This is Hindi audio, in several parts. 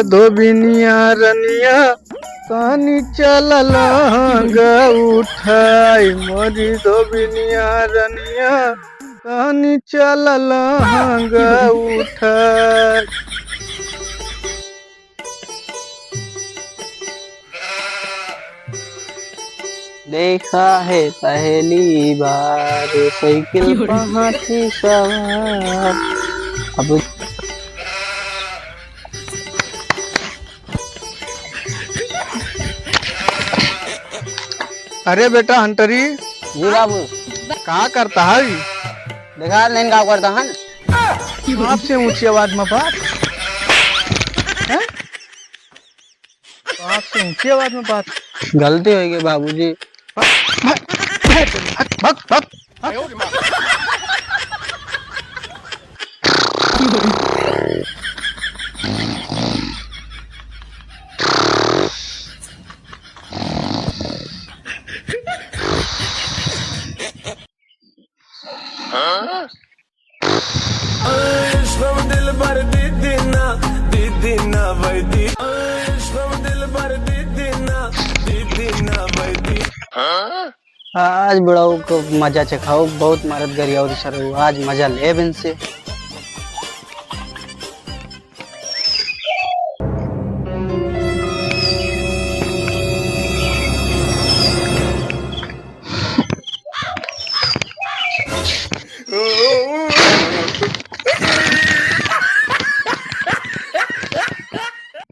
धोबिनिया रनिया तानी चलल हंग उठाई मोरी धोबिनिया रनिया तानी चलल हंग उठाई। देखा है पहली बार साइकिल पर हाथी सवार। अब अरे बेटा हंटरी जी बाबू, कहाँ करता है? देखा नहीं का करता हन। आपसे ऊंची आवाज में बात है? आपसे ऊंची आवाज में बात गलती हो गई बाबूजी। भग भग दिल भर दीदी ना भाई दी दिल भर दीदी ना भाई दी। आज बुढ़ाऊ को मजा चखाओ, बहुत मरद गरिया और सर आज मजा ले बिन से।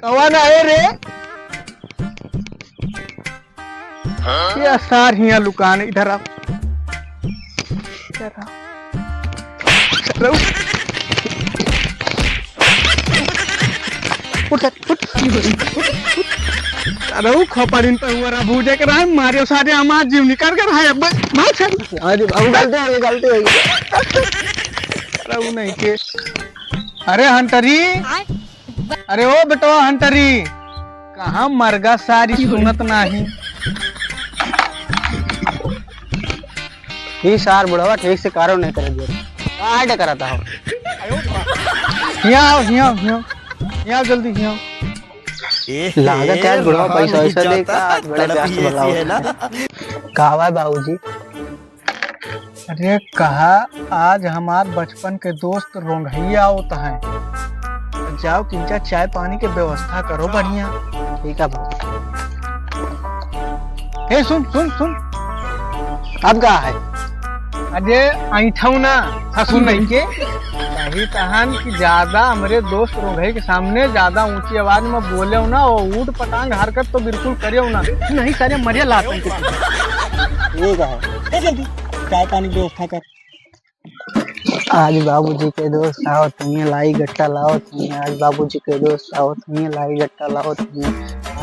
कौन आए रे? ये सार हिया लुकान इधर आओ, इधर आओ। उठ उठ रहू खोपड़िन पे हुआ रा भूजे के रहा मारियो सारे हमार जीव निकाल कर है। अब भाग चल। अरे बाबू गलती हो गई। रहू नहीं के। अरे हंटरी, अरे ओ बेटो हंटरी, कहाँ मरगा सारी सुनत नहीं। ही सार बुढ़ावा ठीक से कारो नहीं कर दिया। आइडिया कराता हो। यहाँ आओ, यहाँ आओ, यहाँ आओ, जल्दी यहाँ आओ। लागत है बुढ़ावा पैसा वैसा देगा, बड़े प्यार से बुलाओ। कहा है बाबूजी? अरे कहा आज हमार बचपन के दोस्त रोंघैया होता है, जाओ किंचा चाय पानी के व्यवस्था करो बढ़िया। ठीक है बाबू। हे सुन सुन सुन, अब कहा है? अरे ऐठौ ना ससुर नहीं के कही तहन कि ज्यादा हमारे दोस्त रोंघई के सामने ज्यादा ऊंची आवाज में बोले ना, और ऊट पटांग हरकत तो बिल्कुल करियो ना, नहीं सारे मरिया लाते हैं। ये कहा है? जल्दी चाय पानी की व्यवस्था कर। आज बाबूजी के दोस्त आओ तुम्हें लाई गट्टा लाओ तुम्हें, आज बाबूजी के दोस्त आओ तुम्हें लाई गट्टा लाओ तुम्हें,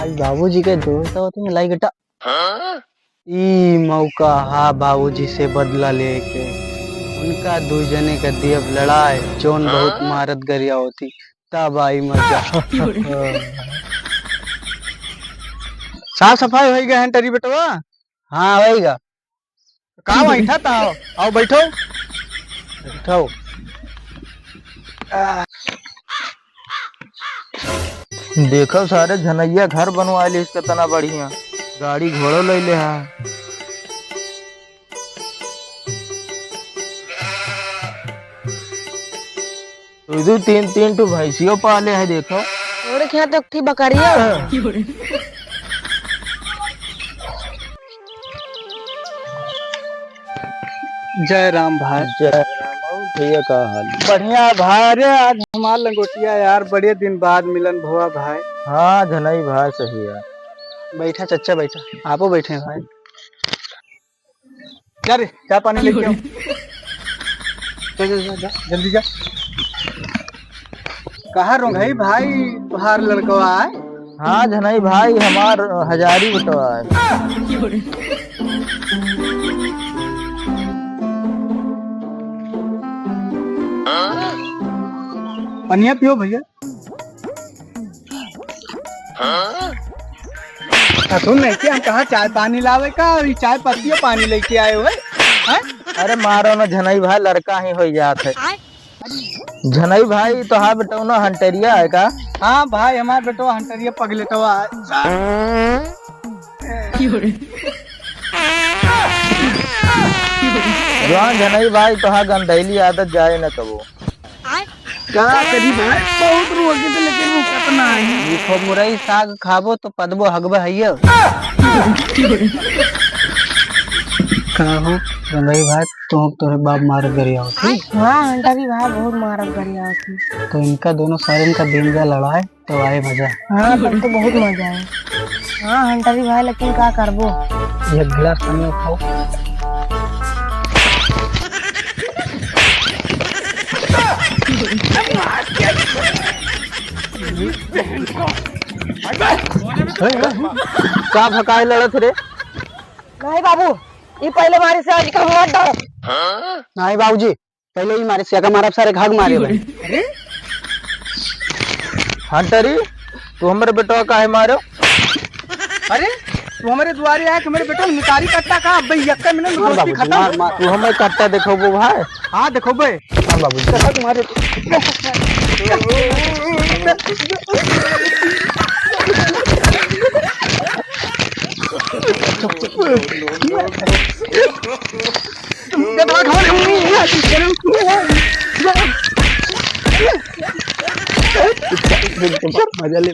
आज बाबूजी के दोस्त आओ तुम्हें लाई गट्टा। ई मौका हा बाबूजी से बदला लेके, उनका दो जने का दियब लड़ाई जोन बहुत मारत गरिया होती तब आई मजा। साफ सफाई हो गया हंटरी बेटवा? हाँ होएगा। कहाँ बैठा था? आओ बैठो बैठो। देखो सारे धनैया घर बनवा ली इसका तना बढ़िया, गाड़ी घोड़ो ले ले हा। तो तीन तीन तो भैंसियों पाले है देखो। और क्या तो थी बकरिया। जय राम भाई। जय राम भैया का हाल? बढ़िया भाई। अरे आज हमार लंगोटिया यार बड़े दिन बाद मिलन हुआ भाई। हाँ धनई भाई सही है। बैठा चच्चा बैठा, आपो बैठे भाई। जा रे चाय पानी लेके आओ। जा, जल्दी जा। कहाँ रोंघई भाई तुहार लड़कवा है? हाँ धनई भाई हमार हजारी बटवा है। पनिया पियो भैया। सुन नहीं कि हम कहा चाय पानी लावे का, अभी चाय पत्ती पानी लेके आए हुए। अरे मारो ना झनई भाई, लड़का ही हो जात है। झनई भाई तो हाँ बेटा ना हंटेरिया है का? हाँ भाई हमारे बेटवा हंटरिया पगलेटवा जवान जनई भाई तो हाँ गंधैली आदत जाए न कबो। क्या करी भाई बहुत रोके तो लेकिन वो कितना है ये खो मुरई साग खाबो तो पदबो हगबे हइयो काहो गंगई भाई तुम तोरे बाप मार गरिया होती हाँ हंटरी भाई बहुत मारत गरिया होती। तो इनका दोनों सारे इनका दिन जा लड़ाए तो आए मजा। हाँ तब तो बहुत मजा है। हाँ हंटरी भाई लेकिन क्या करबो। एक गिलास पानी उठाओ। का भकाए लड़त रे? नहीं बाबू ये पहले मारे से आज का मत डर। नहीं बाबूजी पहले ही मारे सिया का मारा सारे घाग मारे भाई। हंटरी तू हमारे बेटवा काहे मारो? अरे तू हमारे द्वारे आया कि मेरे बेटा निकारी कट्टा का अब यक्का मिनट में मार दोस्ती बाबूजी मार खत्म। मार। तू हमें कट्टा देखो वो भाई। हाँ देखो बे हाँ बाबूजी तुम्हारे मजा ले